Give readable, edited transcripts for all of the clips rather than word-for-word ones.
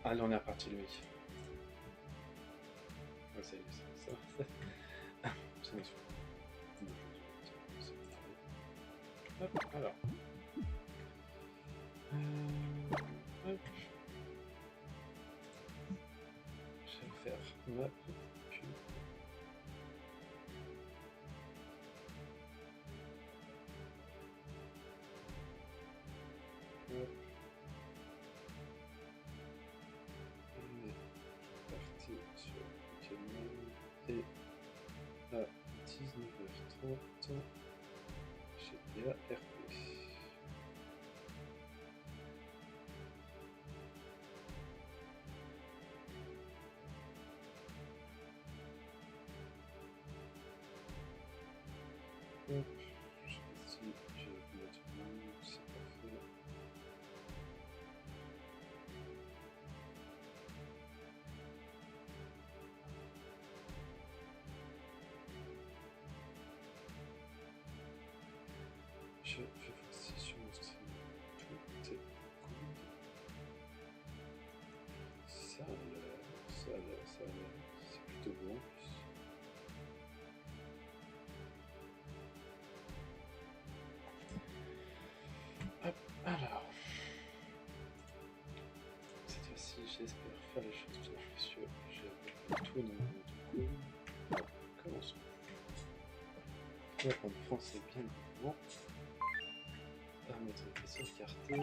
Allez, on est reparti, le mec. Ouais, ça y est, ça va. C'est bon. Hop, alors. Hop. Je vais faire ma petite pub. Hop. On est parti sur Pokémon et à 19h30 GTA RP. Hop, je sais pas si je vais mettre le nom, c'est parfait. Je vais voir si sur mon stream tout est good. Ça a l'air, c'est plutôt bon en plus. Hop, alors. Cette fois-ci, j'espère faire les choses bien, messieurs. Je vais tout dans mon coup. Commençons. On va prendre français bien évidemment. Paramètres de sauvegarder.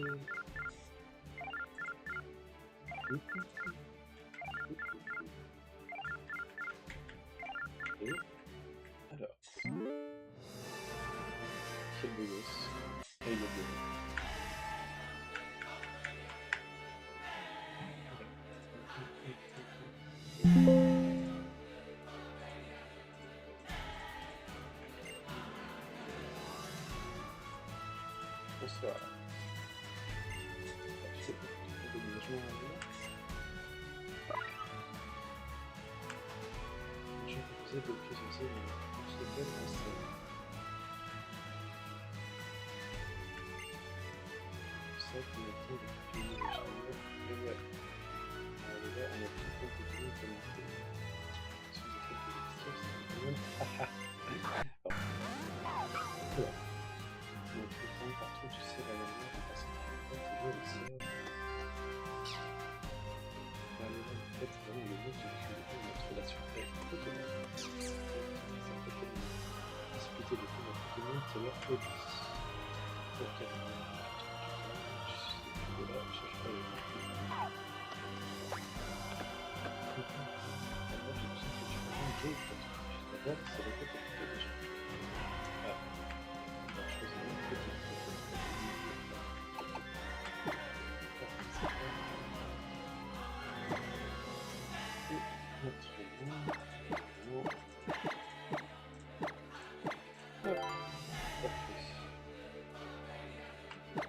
Et alors. Quel beau gosse. Et il est beau. Bonsoir. Je sais pas, il y a des déménagements à venir. Je vais vous proposer de présenter une course de belle en scène. Ça, pour le temps de filmer les chaînes. Et ouais. Alors là, on a tout complété, commenté. Si vous faites des questions, c'est quand même... Alors. Voilà. Donc, tout le temps, partout, tu sais, la manière de passer par le temps, toujours le sert. En fait, c'est vraiment le mot qui définit notre relation avec Pokémon. C'est Pokémon. Discuter des films de Pokémon, c'est leur hobby. Donc, je suis de là, je cherche pas les mots. Alors, j'ai l'impression que tu prends deux fois. D'abord, c'est le côté que déjà. Ah, on va choisir le côté.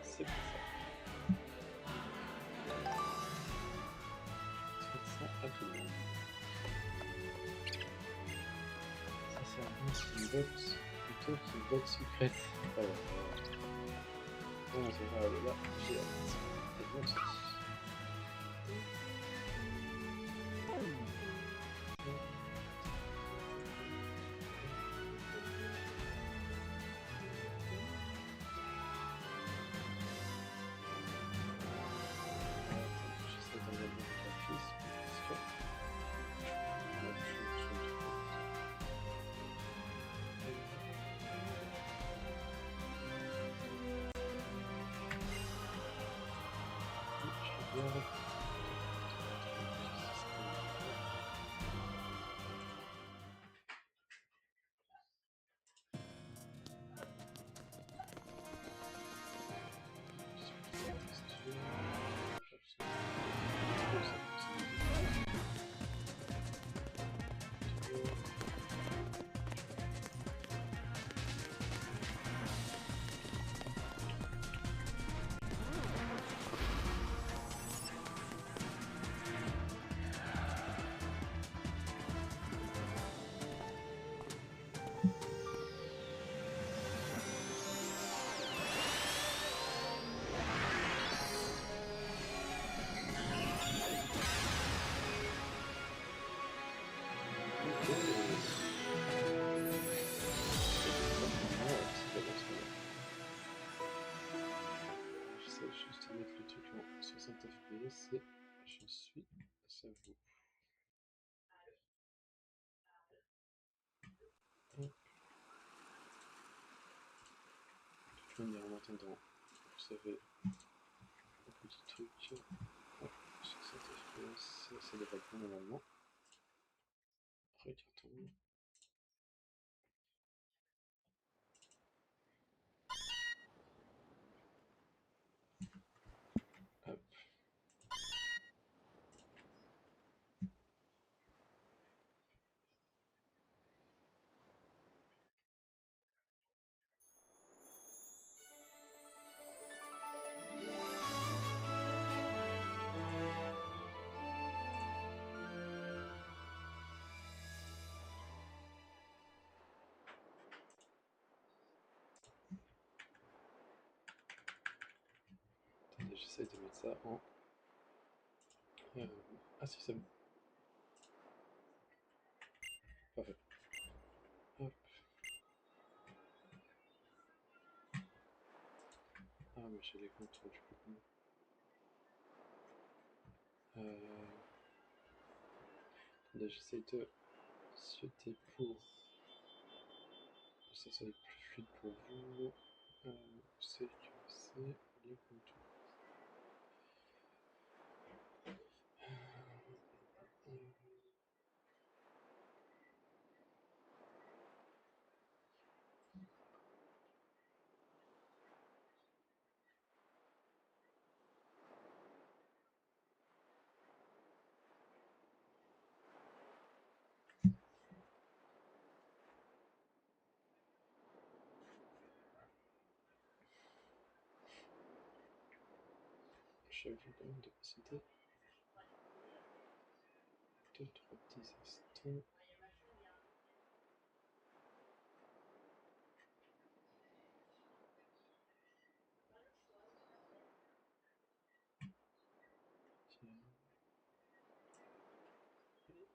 C'est pour ça. Ça à tout le monde. Ça c'est un bon box plutôt qu'une box secrète. Voilà. On va aller là, j'ai hâte. Et bon c'est. 60 FPS et je suis à vous. Hop. De toute manière, en attendant, vous avez un petit truc. Hop, 60 FPS, ça devrait être bon normalement. Regardons. Hop. Attendez, j'essaie de mettre ça en... Ah si, c'est bon. Parfait. Hop. Ah, mais j'ai les contrôles, je peux comment. Attendez, j'essaie de sauter pour que ça soit plus fluide pour vous. Sécuriser les contours. J'avoue quand même de passer 2-3 petits instants.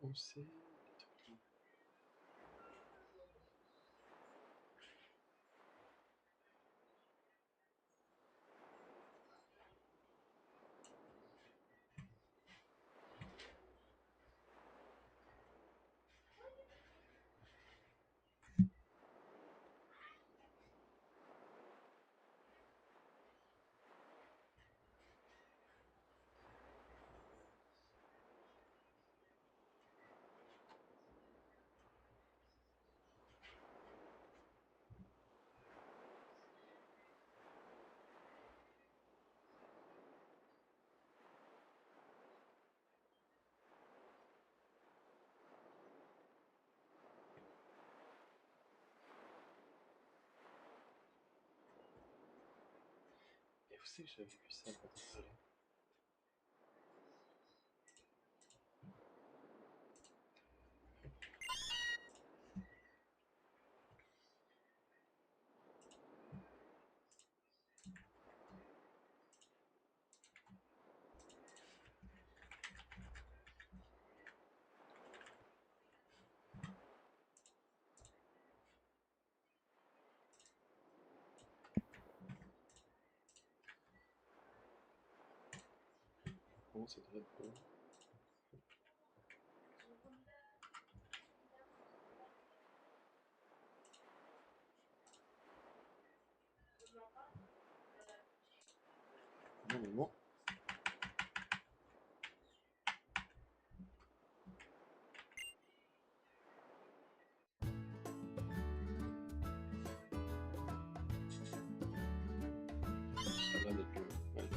On sait des trucs là. Et vous savez que j'avais vu ça par là. Bon, ça devrait être bon. Normalement. Ça va d'être bon. Ouais.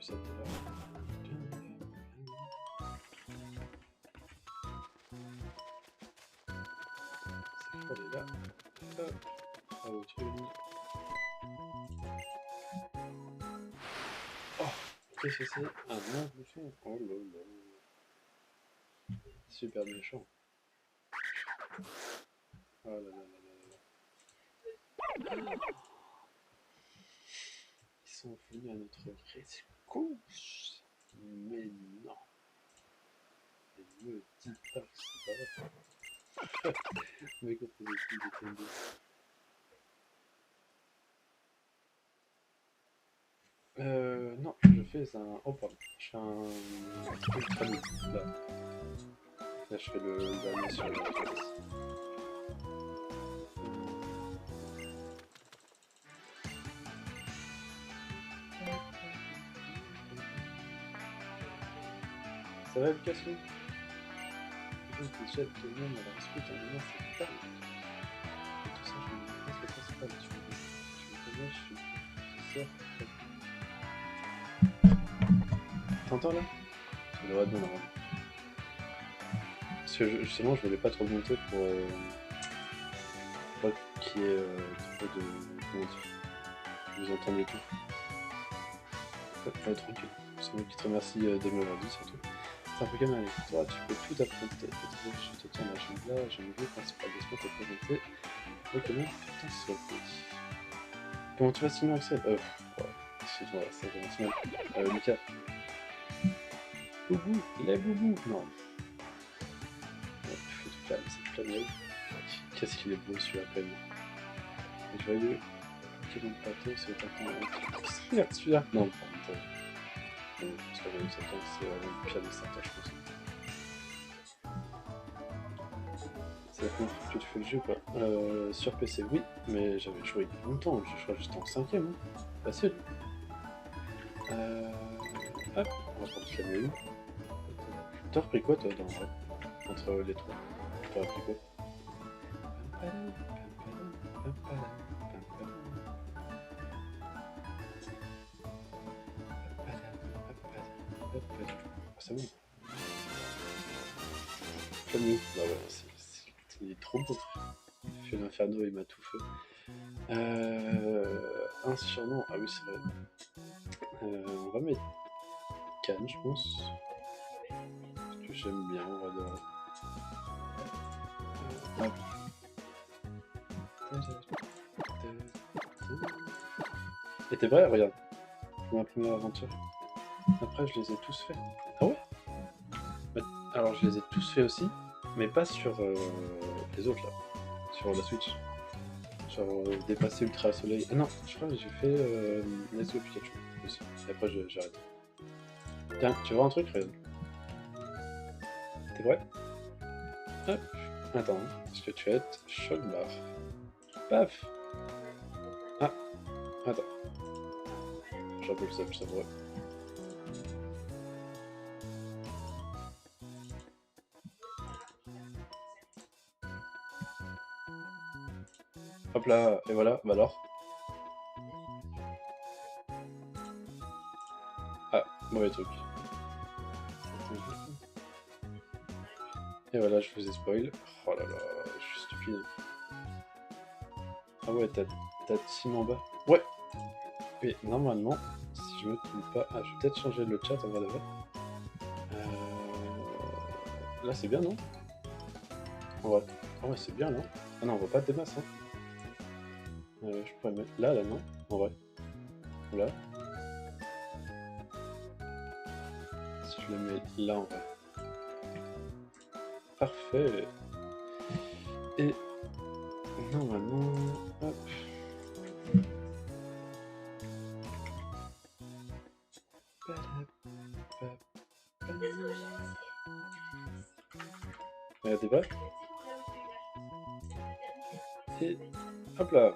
vu ça tout à l'heure. C'est fort, les gars. Hop. Ah, où tu l'as mis? Oh, qu'est-ce que c'est? Un nain bouffon. Oh là là. Super méchant. Oh là là là là là. Ils sont venus à notre rescousse. Mais non. Ne me dis pas que c'est pas vrai. Mais quand on est plus de non, je fais un... Oh pardon, je fais un truc ultra vite, là. Là, je fais le dernier sur la vitesse. Ça va le casser? Je te jette tout le monde à la rescousse, un moment c'est dingue. Et tout ça, je me dis, qu'est-ce que ça se passe? Tu me connais, je suis sûr. T'entends là? Ça devrait être bien normalement. Parce que justement, je voulais pas trop monter pour pas qu'il y ait trop de... Comment dire? Vous entendez tout. Pas tranquille. C'est moi qui te remercie de me l'avoir dit surtout. C'est un Pokémon avec toi, tu peux tout affronter. Peut-être je te tiens la chambre là, j'ai une vue principale de ce qu'on peut présenter. Pokémon, putain, c'est petit. Comment tu vas sinon, Axel? Ouais, excuse-moi, ça commence mal. Lucas. Boubou, les boubou. Non. Ouais, faut te calmer, c'est planète. Qu'est-ce qu'il est beau celui-là, quand même. Joyeux. Quel pâteau, c'est pas ton... Regarde celui-là. Non, pardon. C'est pas le même Satan, c'est le pire des Satan, je pense. C'est la première fois que tu fais le jeu, quoi. Sur PC, oui, mais j'avais joué il y a longtemps, je crois que j'étais en 5ème, hein. Facile. Hop, on va prendre le calmer. T'as repris quoi, toi, dans vrai? Entre les trois? T'as repris quoi? C'est bon. Calme. Bah ouais, il est trop beau. Feu d'Inferno, il m'a tout fait. Un surnom, ah oui, c'est vrai. On va mettre Cannes, je pense. Parce que j'aime bien, on va adorer. Hop. Et t'es vrai, regarde. Ma première aventure. Après, je les ai tous faits. Ah ouais? Alors, je les ai tous faits aussi, mais pas sur les autres, là. Sur la Switch. Genre, dépasser Ultra Soleil. Ah non, je crois que j'ai fait Let's Go Pikachu aussi. Et après, j'arrête. Tiens, tu vois un truc, regarde. T'es prêt? Hop. Attends, est-ce que tu vas être Shogbar? Paf. Ah, attends. J'ai un peu le seum, ça devrait. Hop là, et voilà, bah alors. Ah, mauvais truc. Et voilà, je vous ai spoil. Oh là là, je suis stupide. Ah ouais, t'as team en bas. Ouais. Et normalement, si je me trompe pas... Ah, je vais peut-être changer le chat en vrai de vrai. Là, c'est bien, non? En vrai. Ah ouais, c'est bien, non? Ah non, on voit pas des masses, hein. Je pourrais mettre là, non? En vrai. Là. Si je le mets là, en vrai. Parfait. Et normalement... Hop. Regardez pas. Et hop là.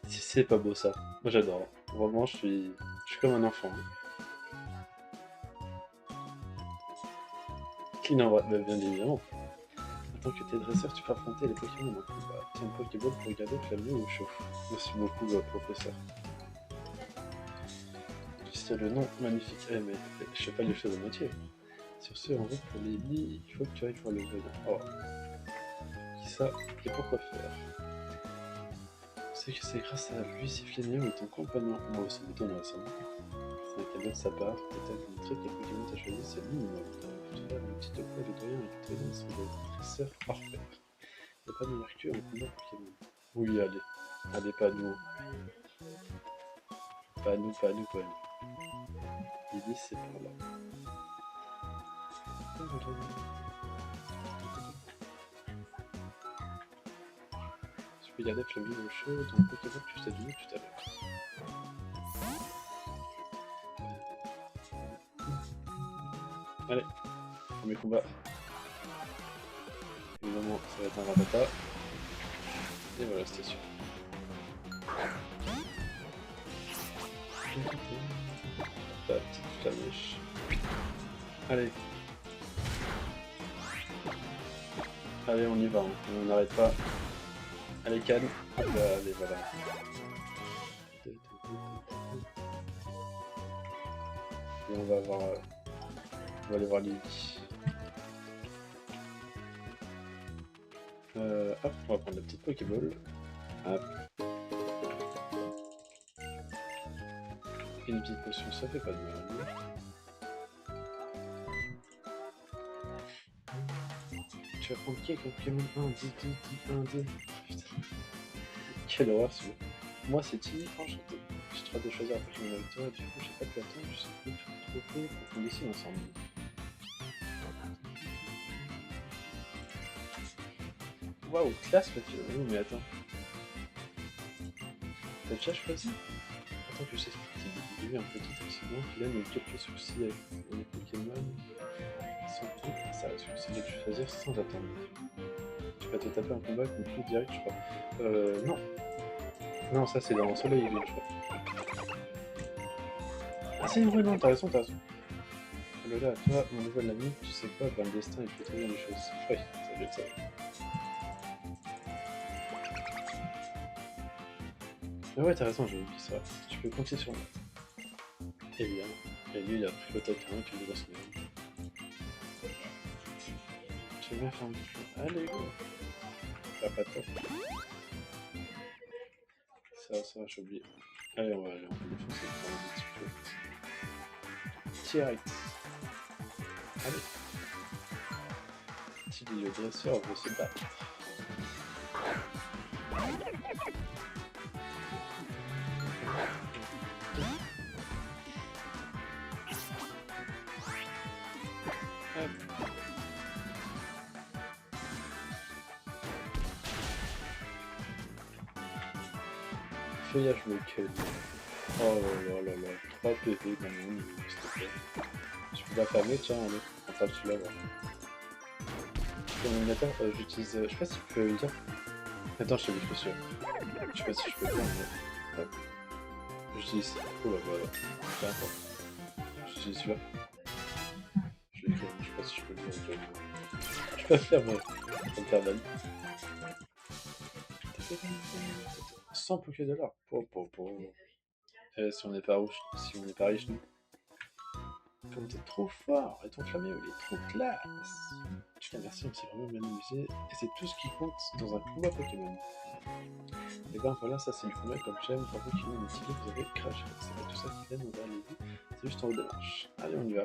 C'est pas beau ça. Moi j'adore. Vraiment, je suis comme un enfant. Clean en vrai, bien évidemment. Tant que t'es dresseur, tu peux affronter les Pokémon en combat. Tiens une Pokéball pour regarder Flammy ou chauffe. Merci beaucoup, professeur. C'est le nom magnifique. Eh, mais je fais pas les choses à moitié. Sur ce, en route pour les lits, il faut que tu ailles voir le voyant. Oh. Qui ça et pourquoi faire? C'est que c'est grâce à lui si Flammy est ton compagnon. Moi, ça m'étonnerait ça. C'est un cadeau de sa part. Peut-être montrer quel Pokémon t'as choisi, c'est lui, mais tu faire une petite topo et le doyen avec toi dans son dresseur hors pair. Y'a pas de meilleur que en combat Pokémon. Oui, allez. Allez, pas nous. Pas nous, pas nous, pas nous. L'idée, c'est par là. Tu peux garder Flammy au chaud dans le Pokémon que je t'ai donné tout à l'heure. Allez, premier combat. Évidemment, ça va être un Rattata. Et voilà, c'était sûr. La petite flamèche. Allez. Allez, on y va, on n'arrête pas. Allez, calme. Hop là, allez, voilà. Et on va voir. On va aller voir Lily. Hop, on va prendre la petite Pokéball. Hop. Et une petite potion, ça fait pas de mal. Tu vas prendre qui avec Pokémon 1, 10, 2, 1, 2. Putain. Quelle horreur celui-là. Moi c'est Timmy, enchanté. J'ai trop de choisir un Pokémon avec toi, du coup j'ai pas pu attendre, je sais plus tout trouver pour qu'on décide ensemble. Waouh, classe Pokémon, oh, mais attends. T'as déjà choisi? Attends que je t'explique, il y a eu un petit accident, qu'il a eu quelques soucis avec les Pokémon. Sans tout, ça a suffi de tu choisir sans attendre. Tu vas te taper un combat contre lui direct, je crois. Non. Non, ça c'est dans le soleil, je crois. Ah si, ouais, non, t'as raison, t'as raison. Oh là là, toi, mon nouvel ami, tu sais quoi, ben, le destin, il fait très bien les choses. Ouais, ça doit être ça. Mais ouais, t'as raison, j'ai oublié ça. Tu peux compter sur moi. Évidemment. Et lui, il a pris le top 1 et puis il va se mettre. J'ai bien fait un petit peu. Allez, go. Pas top. Ça va, j'ai oublié. Allez, on va défoncer un petit peu. Direct. Allez. Tilly, le dresseur veut se battre. Feuillage local. Oh là là là, 3 PV dans mon niveau, s'il te plaît. Tu peux la fermer, tiens, allez, on tape celui-là, voilà. L'ordinateur, j'utilise. Je sais pas si tu peux le dire. Attends, je suis sûr. Je sais pas si je peux le dire, mais. Ouais. J'utilise. Oh là voilà. Peu importe. J'utilise celui-là. Je l'ai écrit, je sais pas si je peux le faire. Je peux le faire, moi. Je peux le faire d'aller. 100 $. Si on n'est pas riche, nous. Comme t'es trop fort, et ton flamméo il est trop classe. Je te remercie, on s'est vraiment bien amusé, et c'est tout ce qui compte dans un combat Pokémon. Et ben voilà, ça c'est le combat comme j'aime, bravo Kino, mais Tilly, vous avez crash, c'est pas tout ça qui vient, on va aller vous, c'est juste en haut de la marche. Allez, on y va.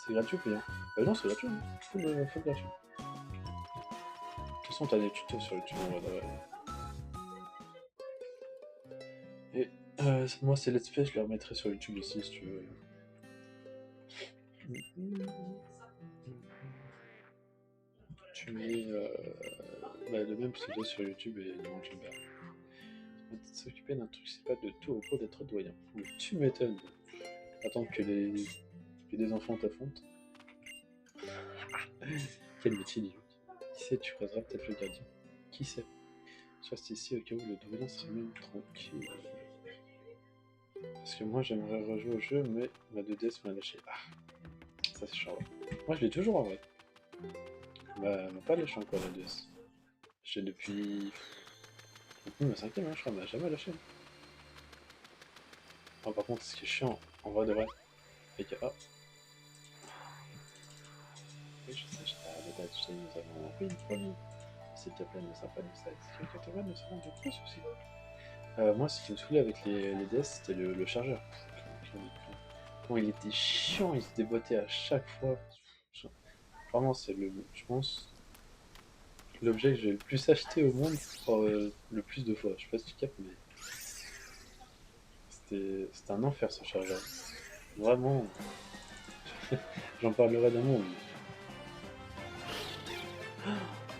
C'est gratuit ou payant? Non, c'est gratuit, hein. Full gratuit. De toute façon, t'as des tutos sur YouTube, en vrai. Et moi, c'est Let's Play, je les remettrai sur YouTube aussi si tu veux. Tu mets le même pseudo sur YouTube et non, j'aime bien. S'occuper d'un truc, c'est pas de tout repos d'être doyen. Mais tu m'étonnes. Attends que des enfants t'affrontent. Quel métier, dis. Qui sait, tu croiseras peut-être le gardien. Qui sait? Je reste ici au cas où le doyen serait même tranquille. Parce que moi j'aimerais rejouer au jeu, mais ma 2DS m'a lâché. Ah, ça c'est chiant. Moi je l'ai toujours en vrai. Bah, m'a pas lâché encore la 2S. J'ai depuis. Ma cinquième, hein, je crois, m'a jamais lâché. Oh, par contre, ce qui est chiant, en vrai de vrai, c'est que. Ah, oui, je sais, j'étais à la date, je sais, nous avons pris une folie. S'il te plaît, ne sois pas de ça. Si tu te ne seront de gros soucis. Moi, ce qui me saoulait avec les DS, c'était le chargeur. Comment il était chiant, il se déboîtait à chaque fois. Vraiment, c'est je pense, l'objet que j'ai le plus acheté au monde le plus de fois. Je sais pas si tu captes, mais c'était un enfer ce chargeur. Vraiment, j'en parlerai d'un monde.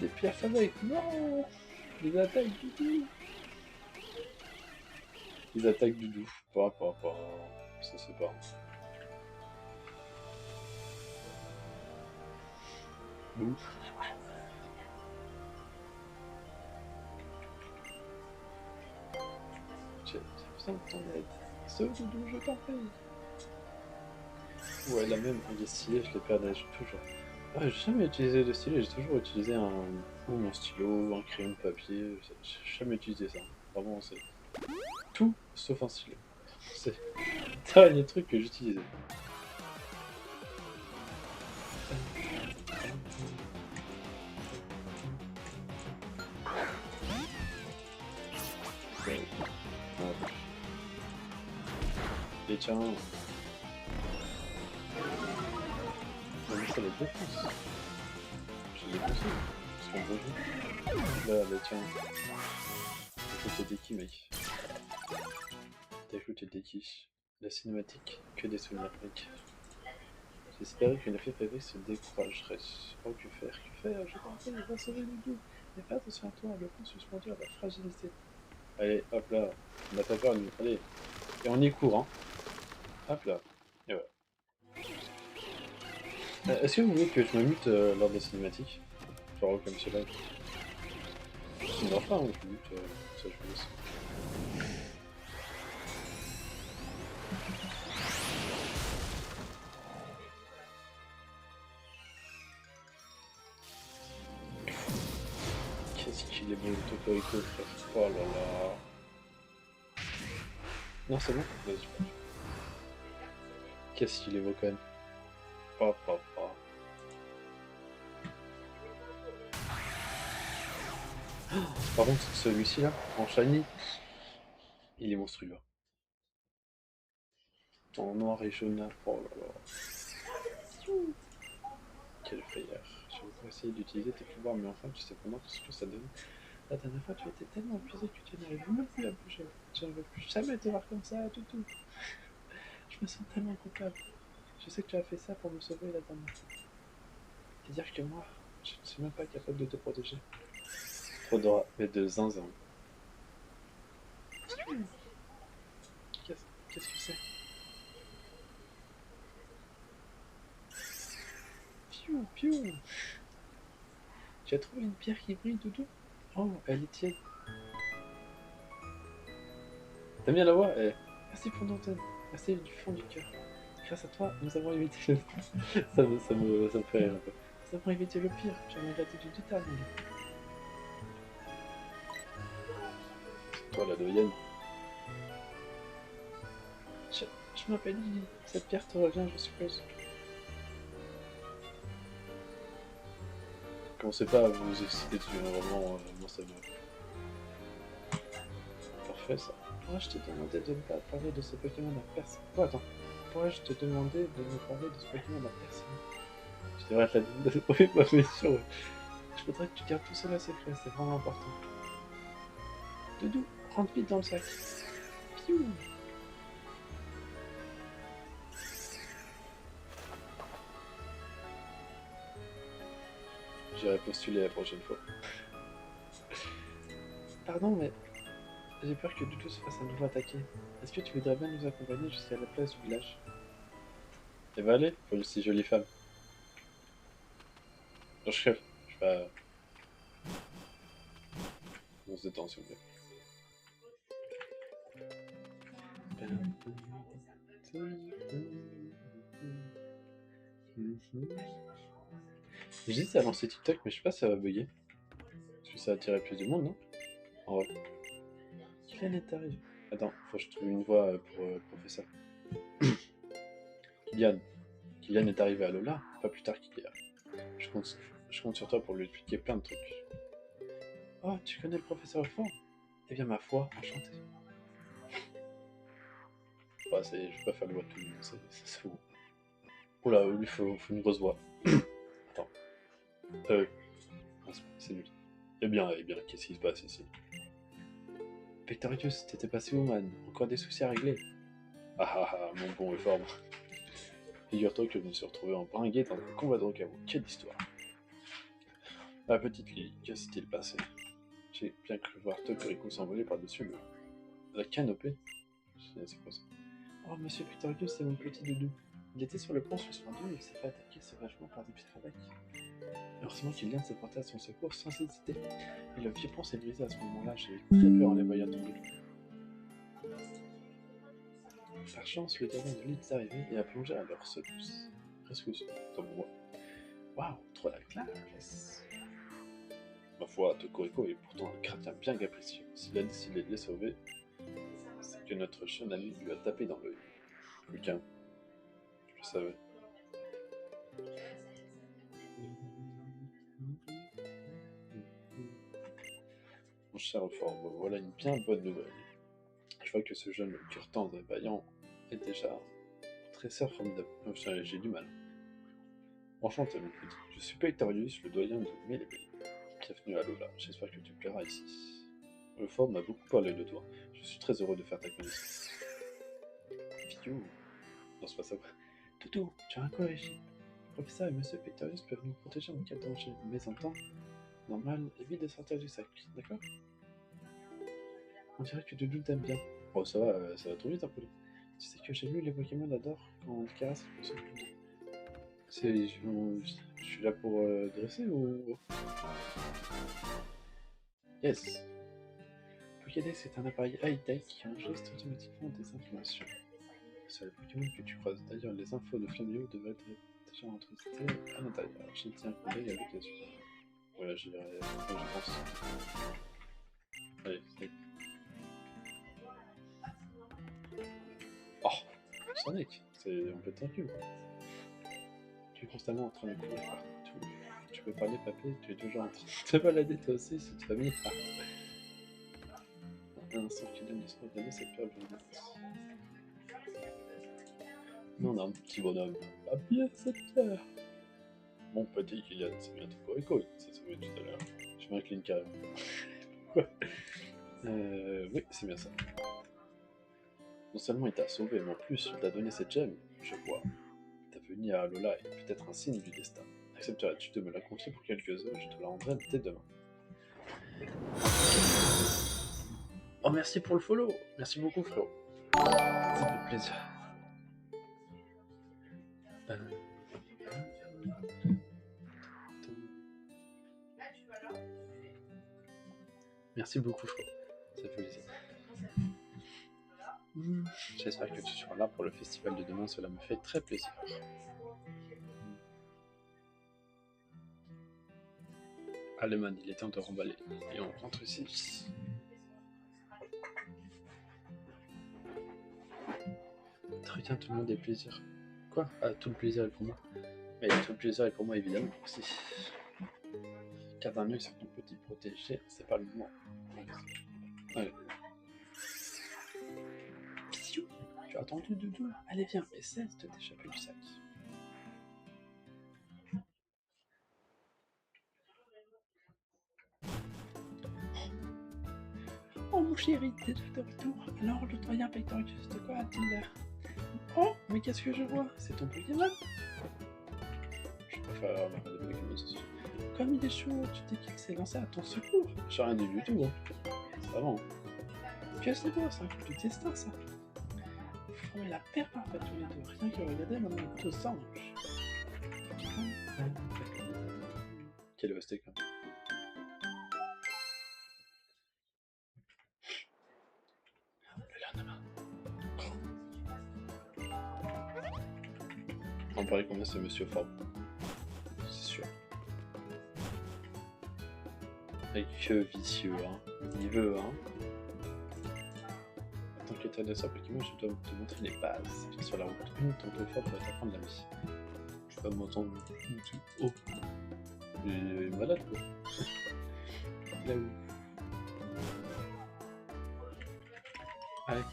Des pierres fabriques, non. Les attaques du doux. Les attaques du doux. Pas. Ça c'est pas. Ouf. J'ai besoin de ton aide. Ce doudou, je t'en prie. Ouais, la même, il est stylé, je l'ai perdu toujours. Ah, j'ai jamais utilisé de stylet, j'ai toujours utilisé ou mon stylo, ou un crayon de papier. J'ai jamais utilisé ça. Vraiment, c'est tout sauf un stylo. C'est le dernier truc que j'utilisais. Ouais. Et tiens, on met ça avec défense. Je l'ai pensé, parce qu'on peut jouer. Là, tiens, t'as écouté qui, mec? T'as écouté qui? La cinématique, que des souvenirs, mec. J'espérais qu'une fée rêvée se découragerait. Oh, que faire? Que faire? Je t'en prie, va sauver Doudou. Mais fais attention à toi, le pont suspendu a la fragilité. Allez, hop là, on n'a pas peur, nous. Allez, et on y court, hein. Hop là. Et voilà. Est-ce que vous voulez que je me mute lors des cinématiques? Genre comme cela. Ça me dérange pas, hein, je me mute, ça je vous laisse. Qu'est-ce qu'il est beau le Tocorico, frère. Oh là là. Non, c'est bon? Vas-y. Qu'est-ce qu'il est beau quand même. Pa. Par contre, celui-ci là, en shiny, il est monstrueux. En noir et jaune là. Oh là là. Quelle frayeur. Je vais essayer d'utiliser tes pouvoirs, mais enfin, tu sais vraiment ce que ça donne. La dernière fois, tu étais tellement épuisé que tu n'arrives même plus à bouger. Je ne veux plus jamais te voir comme ça, du tout. Je me sens tellement coupable. Je sais que tu as fait ça pour me sauver la dernière fois. C'est-à-dire que moi, je ne suis même pas capable de te protéger. Trop d'aura, mais de zinzin. Qu'est-ce que c'est? Piou, piou. Tu as trouvé une pierre qui brille, Doudou? Oh, elle est tiède. T'aimes bien la voix? Merci pour ton aide. Merci du fond du cœur. Grâce à toi, nous avons évité le... ça me fait rire un peu. Nous avons évité le pire. Tu as ma gratitude éternelle. Toi, la doyenne. Je, je m'appelle Lily. Cette pierre te revient, je suppose. Commencez pas à vous exciter dessus, hein, vraiment, moi ça me... Parfait ça. Pourrais-je te demander de ne pas parler de ce Pokémon à personne? Oh, attends. Pourrais-je te demander de ne parler de ce Pokémon à personne? Je devrais te la demander. Oui, bah, bien sûr. Je voudrais que tu gardes tout cela secret, c'est vraiment important. Doudou, rentre vite dans le sac. Piou. J'irai postuler la prochaine fois. Pardon, mais j'ai peur que Doudou se fasse à nouveau attaquer. Est-ce que tu voudrais bien nous accompagner jusqu'à la place du village? Elle va aller, pour une si jolie femme. Non, je rêve. Je vais pas... On se détend, s'il vous plaît. J'hésite à lancer TikTok, mais je sais pas si ça va bugger. Parce que ça attirerait plus de monde, non? En vrai. Kylian est arrivé. Attends, faut que je trouve une voix pour professeur. Kylian. Kylian est arrivé à Lola, pas plus tard qu'hier. Je compte sur toi pour lui expliquer plein de trucs. Oh, tu connais le professeur Fort? Eh bien, ma foi, enchanté. Bah, je vais pas faire le voix de tout le monde, c'est fou. Oula, il faut une grosse voix. Attends. C'est lui. Eh bien, qu'est-ce qui se passe ici? Pectorius, t'étais passé où, man? Encore des soucis à régler? Ah ah ah, mon bon et fort. Figure-toi que je me suis retrouvé embringué dans un combat de recamo. Quelle histoire! Ma petite Lily, que s'est-il passé? J'ai bien cru voir Tokorico s'envoler par-dessus la canopée. C'est quoi ça? Oh, monsieur Pectorius, c'est mon petit doudou. Il était sur le pont suspendu et il s'est fait attaquer sauvagement par des pirates. Heureusement qu'il vient de se porter à son secours sans hésiter. Et le vieux pont s'est brisé à ce moment-là, j'ai eu très peur en les voyant tomber. Par chance, le gardien de l'île est arrivé et a plongé à leur secousse. Presque dans mon voix. Waouh, trop la classe! Ma foi, Tokorico est pourtant un chrétien bien capricieux. S'il a décidé de les sauver, c'est que notre jeune ami lui a tapé dans l'œil. Lucas, je le savais. Mon cher Fort, voilà une bien bonne nouvelle. Je vois que ce jeune cœur tendre et vaillant est déjà très formidable. J'ai du mal. Enchanté, mon petit. Je suis Pectorius, le doyen de Mélébé. Bienvenue à Lola, j'espère que tu plairas ici. Le fort m'a beaucoup parlé de toi. Je suis très heureux de faire ta connaissance. Fiou. Non, c'est pas ça. Toutou, tu as un collège. Le professeur et monsieur Pectorius peuvent nous protéger en cas de danger, mais en temps normal, évite de sortir du sac, d'accord? On dirait que Doudou t'aime bien. Oh, ça va trop vite un peu. Tu sais que j'ai lu les Pokémon adorent quand on les caresse pour se plus. Je suis là pour dresser ou. Yes! Pokédex est un appareil high-tech qui enregistre automatiquement des informations. Sur les Pokémon que tu croises. D'ailleurs, les infos de Flammio devraient être déjà enregistrées à l'intérieur. Je tiens un coup d'œil avec les yeux. Voilà, j'irai quand je pense. Allez, c'est. Oh! Sonic! On peut être tranquille. Tu es constamment en train de courir partout. Tu peux parler, papé, tu es toujours en train de te balader toi aussi, cette famille. Un instant qui donne l'espoir de gagner cette période violente. Non, non, petit bonhomme. Ah bien, cette pierre. Mon petit Kylian, c'est bientôt Corico, ça s'est vu tout à l'heure. Je m'incline carrément. Quoi? Oui, c'est bien ça. Non seulement il t'a sauvé, mais en plus il t'a donné cette gemme, je vois. Ta venue à Alola est peut-être un signe du destin. Accepterais-tu de me la confier pour quelques heures? Je te la rendrai dès demain. Oh, merci pour le follow. Merci beaucoup, frérot. Ça fait plaisir. Merci beaucoup, frérot. Ça fait plaisir. J'espère que tu seras là pour le festival de demain. Cela me fait très plaisir. Allez, man, il est temps de remballer. Et on rentre ici. Très bien, tout le monde est plaisir. Quoi? Ah, tout le plaisir est pour moi. Mais tout le plaisir est pour moi, évidemment, aussi. Car d'un œil sur ton petit protégé, c'est pas le moment. Allez. Tu as attendu Doudou? Allez, viens, essaie de t'échapper du sac. Oh mon chéri, t'es déjà de retour. Alors le doyen Pectorius, de quoi a-t-il l'air? Oh, mais qu'est-ce que je vois? C'est ton Pokémon? Je préfère la des Pokémon sociaux. Comme il est chaud, tu dis qu'il s'est lancé à ton secours. J'ai rien dit du tout, hein. Ça va, hein. Que c'est beau, c'est un coup de destin, ça. Vous formez la paire parfaite tous les deux. Rien que regarder, maintenant tout s'ange. Quel steak, hein. On paraît combien ce monsieur Ford? C'est sûr. Et que vicieux, hein. Il veut, hein. En tant qu'état Pokémon, je dois te montrer les bases. Sur la route, ton plus fort pour t'apprendre la vie. Je vais pas m'entendre. Oh! Il est malade, quoi. Là où? Allez.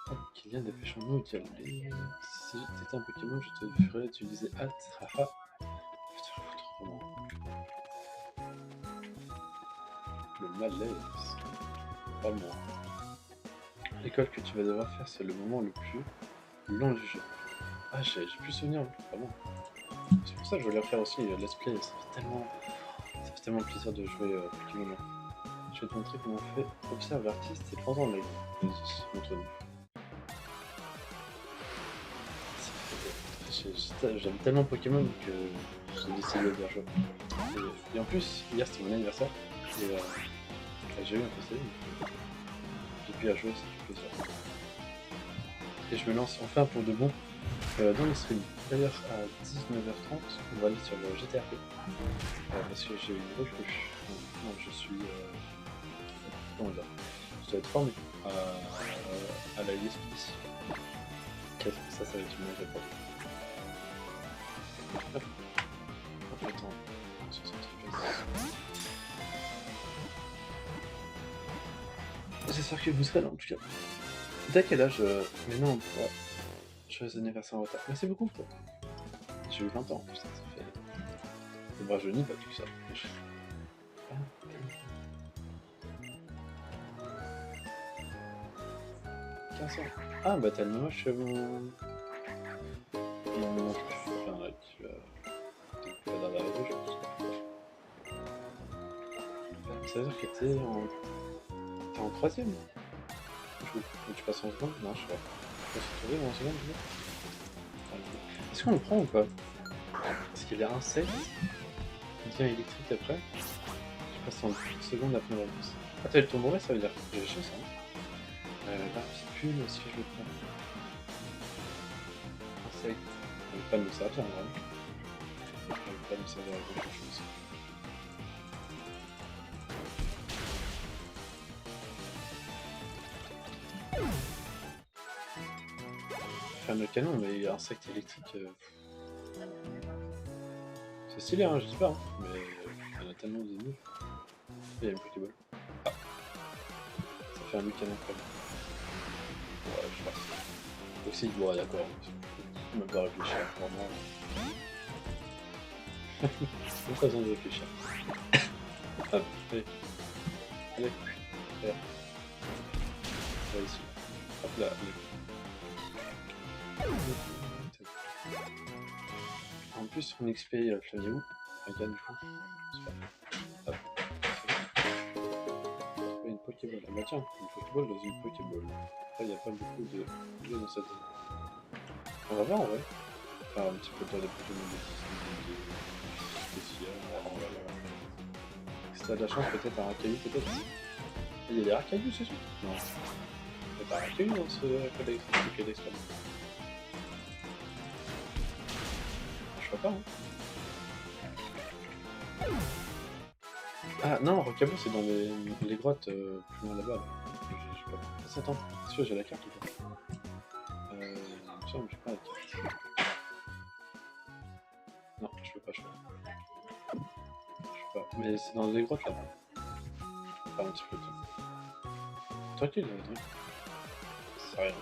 Oh, Kylian, dépêchons-nous, diable. Si t'étais un Pokémon, je te ferais utiliser hâte. Haha. Le malaise. Vraiment. L'école que tu vas devoir faire, c'est le moment le plus long du jeu. Ah, j'ai plus souvenir, vraiment. C'est pour ça que je voulais refaire aussi Let's Play. Ça fait tellement plaisir de jouer Pokémon. Je vais te montrer comment on fait. Observe l'artiste et prends-en l'œil. Vas-y, montre-nous. J'aime tellement Pokémon que j'ai décidé de jouer. Et en plus, hier c'était mon anniversaire. Et j'ai eu un PC. J'ai pu y jouer, ça fait plaisir. Et je me lance enfin pour de bon dans les streams. D'ailleurs, à 19h30, on va aller sur le GTRP. Parce que j'ai eu une recrue. Non, je suis. Comment dire? Je dois être formé à la ISPC. Qu'est-ce que ça va être une mauvaise réponse. Hop. Attends. 73. J'espère que vous serez là en tout cas. T'as quel âge Mais non, ouais. Joyeux anniversaire en retard. Merci beaucoup toi. J'ai eu 20 ans, putain, ça fait. Ça me rajeunit pas tout ça. Ah, 15 ans. Ah bah t'as le même âge que mon. Enfin, tu vas dans la rue, je pense. Ça veut dire que t'es en 3ème. Tu passes en seconde? Non, je sais pas. Je peux se trouver en seconde, je veux. Est-ce qu'on le prend ou pas? Parce qu'il y a un insecte, il devient électrique après. Je passe en seconde après la réponse. Ah, t'as le tour mauvais, ça veut dire que j'ai chaud ça. Là, c'est plus si je le prends. Insecte. Ça va pas nous servir en vrai. Ça va pas nous servir à grand chose. Enfin, le canon, mais il y a insecte électrique. C'est stylé, hein, je dis pas, hein, mais il y en a tellement des nuls. Il y a une Pokéball. Ah. Ça fait un nul canon quand même. Ouais, je pense. Aussi, ouais, d'accord. Je même pas réfléchir, vraiment. Pas besoin de réfléchir. Hop, allez. Allez, faire. Là, ici. Hop là, allez. En plus, on XP Flavie où? Regarde du coup. Super. Hop. Une Pokéball. Ah bah tiens, une Pokéball dans une Pokéball. Après, il n'y a pas beaucoup de jeux dans cette zone. On va voir en vrai. Enfin, un petit peu de Pokémon spécial. On va voir. Si t'as de la chance, peut-être un Racaillou, peut-être. Il y a des Racaillou, c'est sûr? Non. Il n'y a pas un Racaillou dans ce Pokédex là. Je crois pas, hein. Ah non, Rocabo c'est dans les grottes plus loin là-bas. Là. J'ai pas... Ah, attends, c'est sûr j'ai la carte ou pas? Il me semble que j'ai pas la carte. Non, je peux pas, je peux pas. Mais c'est dans les grottes là-bas. Pas un petit peu de temps. Tranquille, tranquille. C'est rien.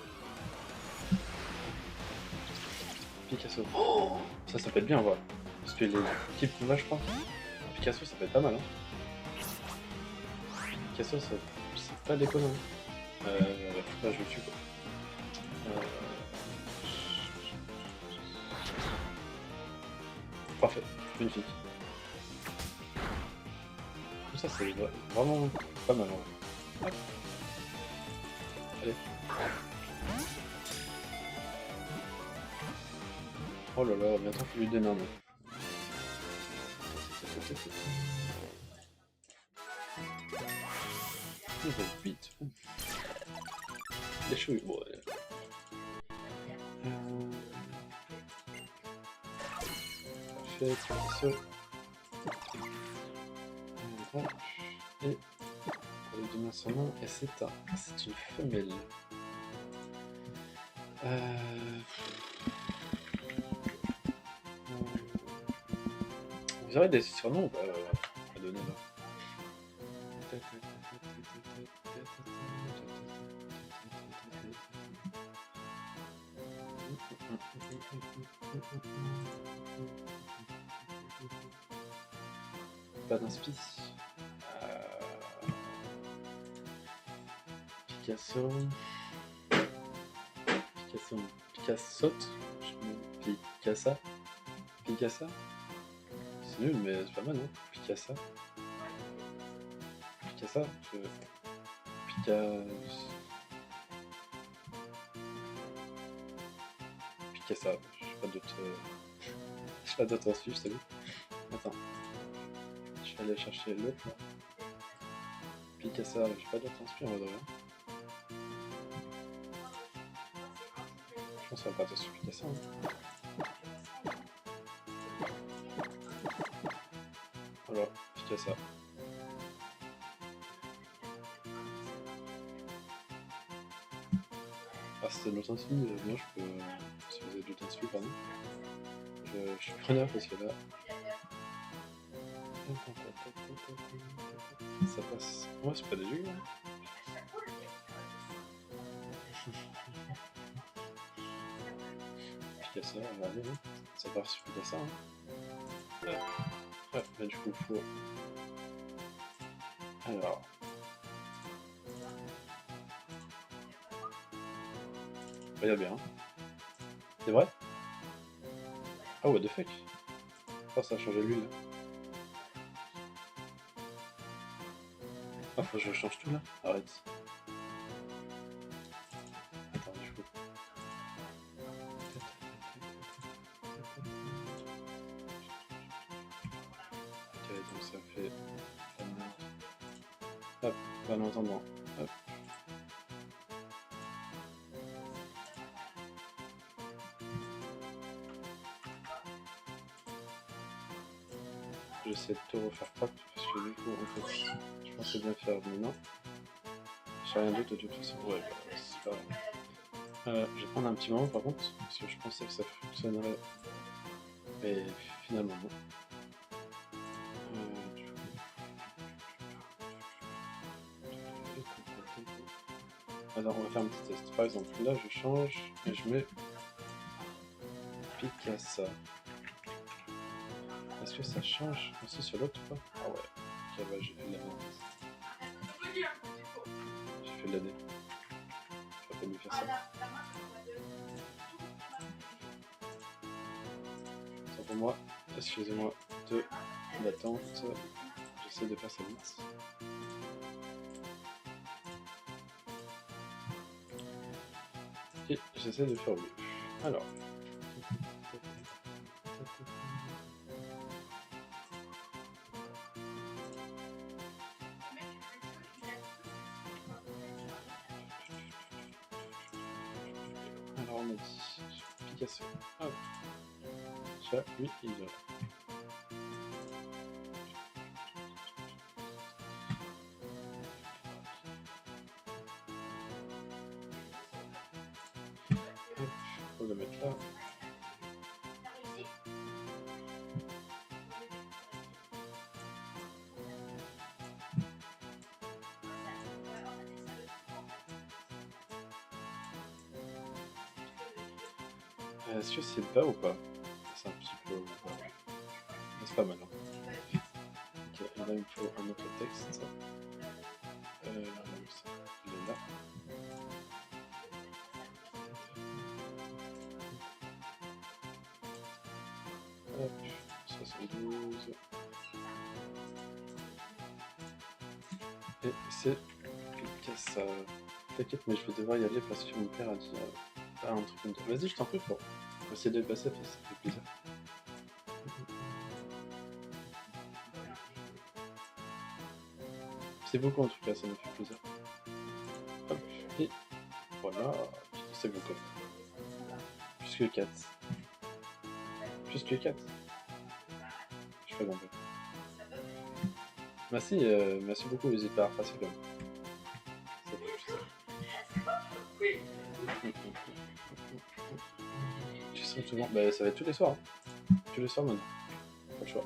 Picasso. Oh, ça peut être bien, voilà. Parce que les équipes qu'on a, je crois. Picasso, ça peut être pas mal, hein. Picasso, c'est pas déconnant. Faut pas je le tue, quoi. Parfait, magnifique. Tout ça, c'est vraiment pas mal, en vrai. Allez. Oh là là, bientôt faut lui donner un nom. Niveau 8. Il est chaud, bon, ouais. Fais ça. Hop. Et pour lui donner son nom, et c'est une femelle. Vous aurez des surnoms à donner là? Pas d'inspi. Picasso. Picasso. Picassa. Picassa. C'est nul, mais c'est pas mal, non? Picassa. Picassa. Picassa. J'ai pas d'autre inspi, je t'avoue. Attends. Je vais aller chercher l'autre là. Picassa, j'ai pas d'autre inspi en mode rien. Je pense qu'on va partir sur Picassa. Hein. Voilà, Picassa. Ah, c'était notre inspi, moi je peux. Si vous avez d'autres inspi, pardon. Je suis preneur parce que là. Ça passe. Ouais, c'est pas dégueu. Hein. Picassa, on va aller. Hein. Ça part sur Picassa. Hein. Ouais, bah du coup, faut. Alors. Regarde bien. C'est vrai? Ah, what the fuck? Oh, ça a changé l'huile. Ah, faut que je change tout là? Arrête. Attends, du coup. Ok, donc ça fait. Hop, pas en attendant. Hop. J'essaie de tout refaire propre parce que du coup, en fait, je pensais bien faire maintenant. J'ai rien d'autre de toute façon. Ouais, bah, c'est pas grave. Je vais prendre un petit moment par contre, parce que je pensais que ça fonctionnerait. Mais finalement, non. Alors, on va faire un petit test. Par exemple, là, je change et je mets Picassa. Est-ce que ça change aussi sur l'autre ou pas? Ah ouais. Ok, bah, j'ai fait de la merde. J'ai fait de la dé. Je vais pas mieux faire ça. Tant pour moi, excusez-moi de l'attente. J'essaie de faire ça vite. Et j'essaie de faire mieux. Alors. Alors on a dit Picasso. Hop. Ça, lui, il est là. Hop, faut le mettre là. Est-ce que c'est bas ou pas? C'est un petit peu. C'est pas mal. Hein. Ok, et là il me faut un autre texte. Il est là. Hop, 72. Et c'est Picassa. T'inquiète, mais je vais devoir y aller parce que mon père a dit un truc comme ça. Vas-y, je t'en prie pour essayer de passer, ça fait plaisir. C'est beaucoup en tout cas, ça me fait plaisir. Hop, et voilà, c'est bon comme. Plus que 4. Plus que 4. Je fais bon. merci beaucoup, n'hésite pas à repasser quand même. Ça fait plaisir. Tu seras souvent. Bah, ça va être tous les soirs. Hein. Tous les soirs maintenant. Pas le choix.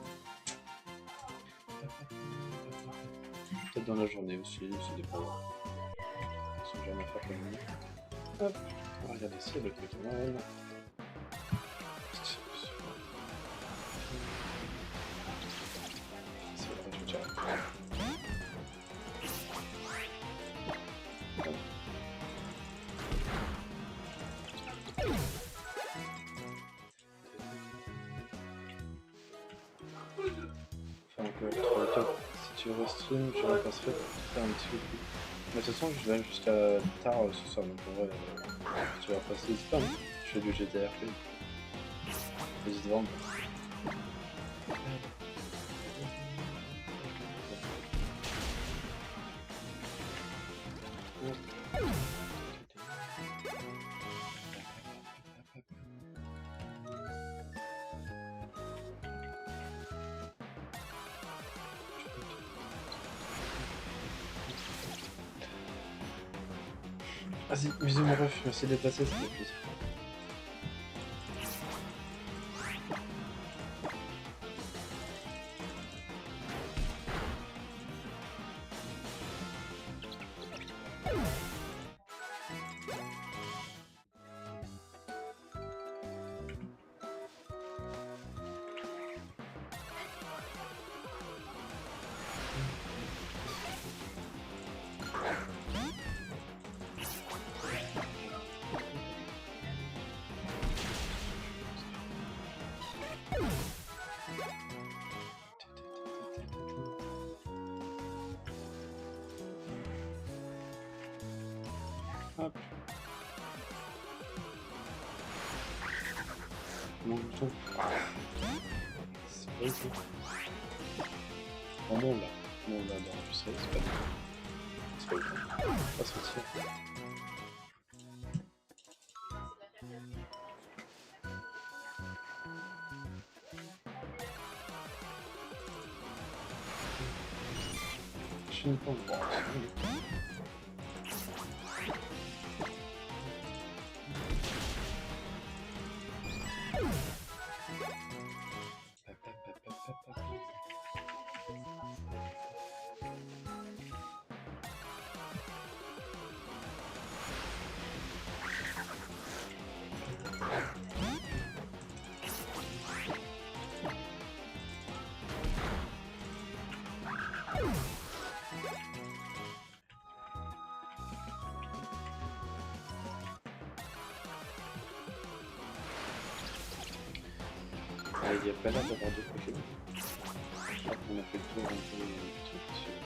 Peut-être dans la journée aussi, ça dépend. Si j'ai rien à faire comme nous. Hop. On va regarder si le truc est mal. C'est vrai, je tiens. Enfin, si tu restream, je repasserai pour te faire un petit peu plus. Mais de toute façon, je vais jusqu'à tard ce soir, donc en vrai, si tu vas repasser, n'hésite pas. Hein. Je fais du GTRP. N'hésite vraiment pas. Vas-y, bisous mon ref, merci d'être passé, ça fait plaisir. Hop. Mon bouton. C'est pas du tout. En monde là. Monde là d'enregistrer, c'est pas du tout. C'est pas du tout. Pas sortir. Je finis pas encore. Il n'y a pas l'air d'avoir d'autres Pokémon. Je crois qu'on a fait le tour un peu du truc dessus.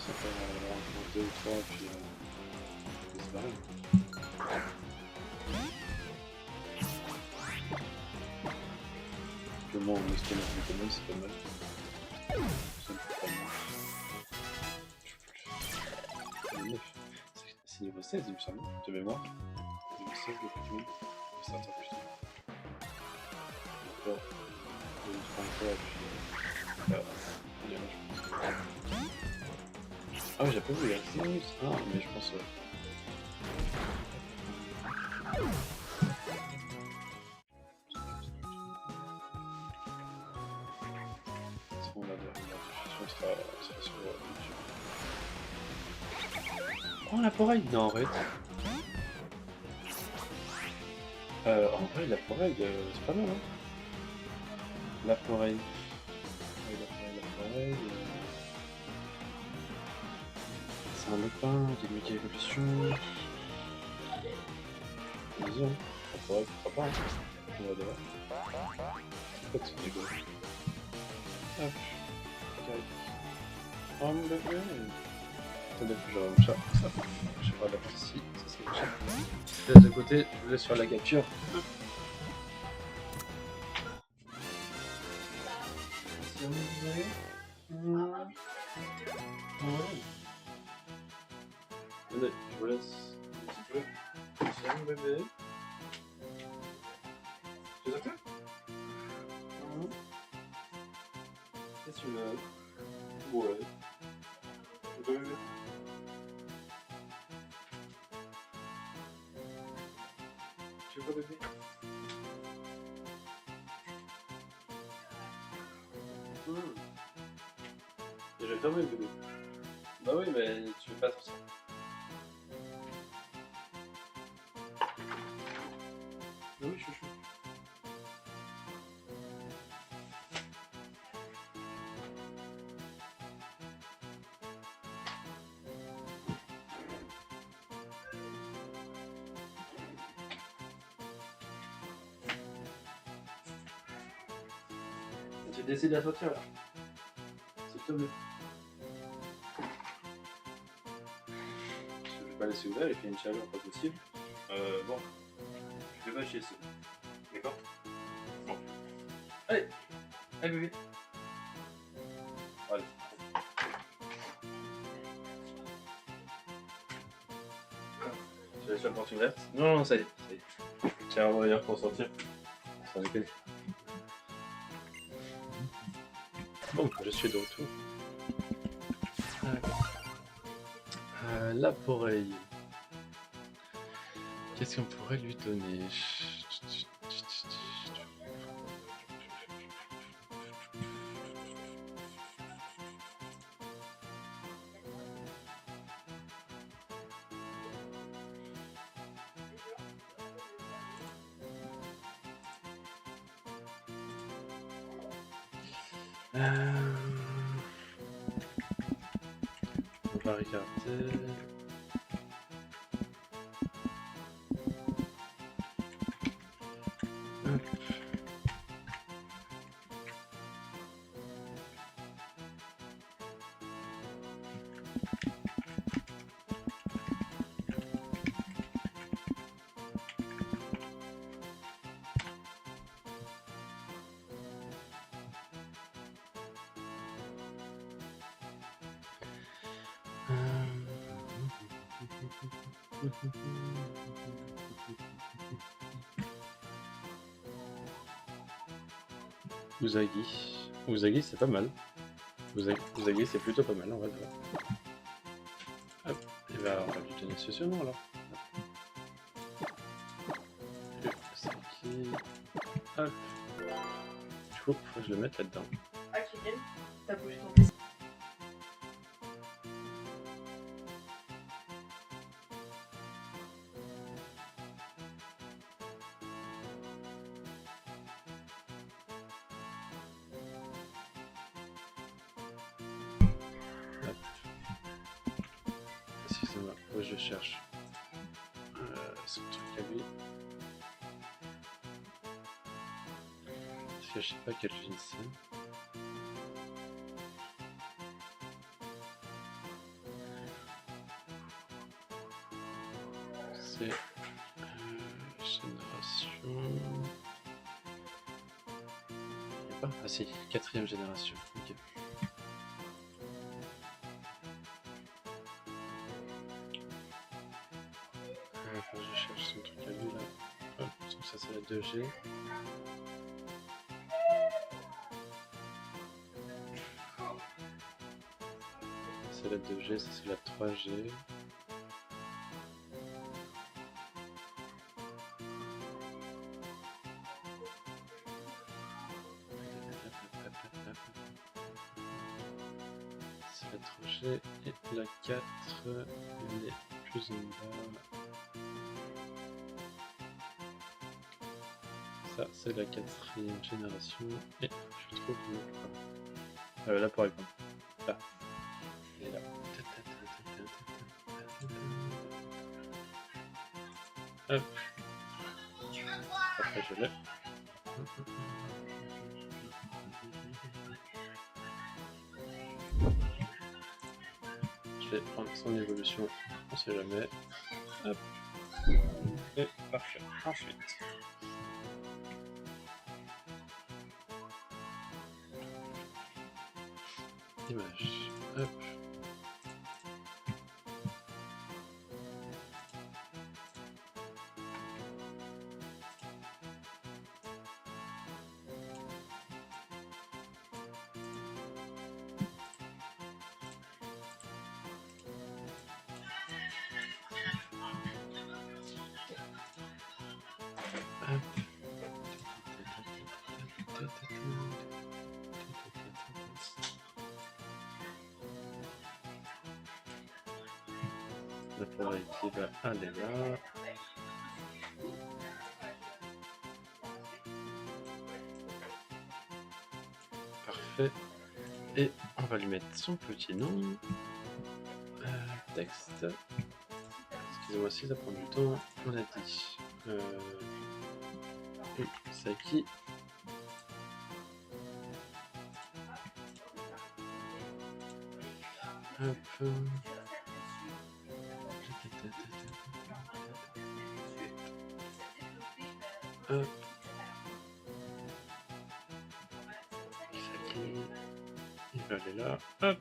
Ça peut avoir encore 2 ou 3 et puis c'est pareil. Le moins on espionne un Pokémon, c'est pas mal. Ça me fait pas mal. C'est niveau 16 il me semble, de mémoire. Niveau 16 le Pokémon. Ça attend plus tard. Encore 2 ou 3 fois et puis... on ira je pense. Ah oui j'ai pas vu, il y a 6 minutes. Ah mais je pense... On a de la diffusion sera sur YouTube. Oh la forêt. Non arrête. En vrai la forêt c'est pas mal hein. La forêt. C'est un lopin, des méga évolutions. Vas-y hein. La forêt pourquoi pas hein. On va devoir. En fait c'est rigolo. Hop. Oh mon bébé. Attendez que je remonte ça. Je vais la partie ici. Ça c'est le chat. Je laisse de côté, je vous laisse sur la capture. Si on vous avez. Ouais. Allez, je vous laisse un petit peu. Tiens, bébé. Tu as fait? Qu'est-ce que tu veux? Ouais. Bébé. Tu veux pas bébé? Je vais fermer le bébé. Bah oui, mais tu fais pas attention. Ah oui, chouchou. Tu décides à sortir là. S'il te plaît. Je vais pas laisser ouvert, il fait une chaleur pas possible. Bon. Je vais pas chier ici. D'accord? Bon. Allez! Allez bébé! Allez. Tu laisses la porte ouverte? Non, non, ça y est. Ça y est. Tiens, on va venir pour sortir. Ça déconne. Bon, je suis de retour. La oreille. Qu'est-ce qu'on pourrait lui donner? On va regarder. Uzagi. Uzagi c'est pas mal. Uzagi c'est plutôt pas mal, on va voir. Hop, et bah on va lui donner ce surnom alors. Uzagi. Hop. Du coup, faut que je le mette là-dedans. Ah, Kylian, t'as bougé ton PC. Excusez-moi, faut que je cherche son truc à lui. Parce que je sais pas quel film c'est. C'est génération. Il y a pas? Ah si, 4ème génération. Ok. Faut que je cherche son truc à lui là. Hop, donc ça c'est la 2G. C'est la 2G, ça c'est la 3G. C'est la 3G et la 4, elle est plus en bas. Ça c'est la 4ème génération et je trouve là pour répondre. Là. Et là. Hop. Après je l'ai. Je vais prendre son évolution, on sait jamais. Hop. Et parfait. Ensuite. Image. Hop. Hop. La forêt qui va aller là. Parfait. Et on va lui mettre son petit nom. Texte. Excusez-moi si ça prend du temps. On a dit. C'est qui? Hop. Hop. Il va aller là. Hop.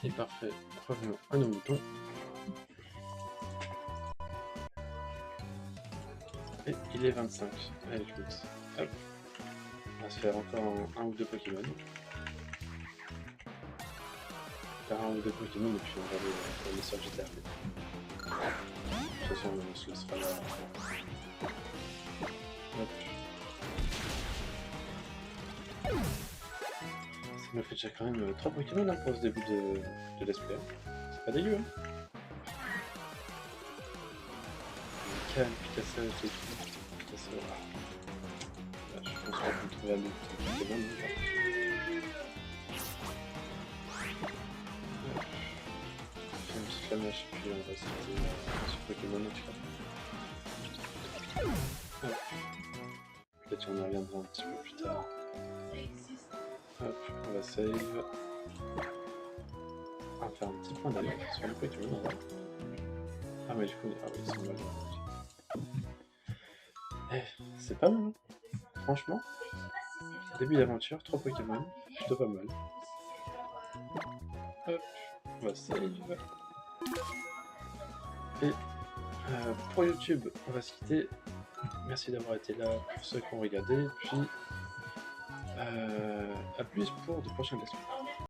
Et parfait. Revenons à nos moutons. Et il est 25. Allez, je mets. Hop. On va se faire encore un ou deux Pokémon. Faire un ou deux Pokémon et puis on va aller les sortir de toute façon, on se laissera là. Hop. Ça me fait déjà quand même 3 Pokémon hein, pour ce début de let's play. C'est pas dégueu, hein. Calme, Picasso, c'est tout. Picasso. Là, je pense qu'on peut trouver un autre Pokémon. Un petit flamèche, puis on va sauter ce Pokémon en tout cas. Peut-être qu'on y reviendra un petit peu plus tard. Hop, on va save. On va faire un petit point d'alerte sur le Pokémon. Ah mais du coup, ah oui, ils sont mal. Eh, c'est pas mal, hein. Franchement. Début d'aventure, 3 Pokémon, plutôt pas mal. Hop, on va save. Et pour YouTube, on va se quitter. Merci d'avoir été là pour ceux qui ont regardé. Puis à plus pour de prochains let's play.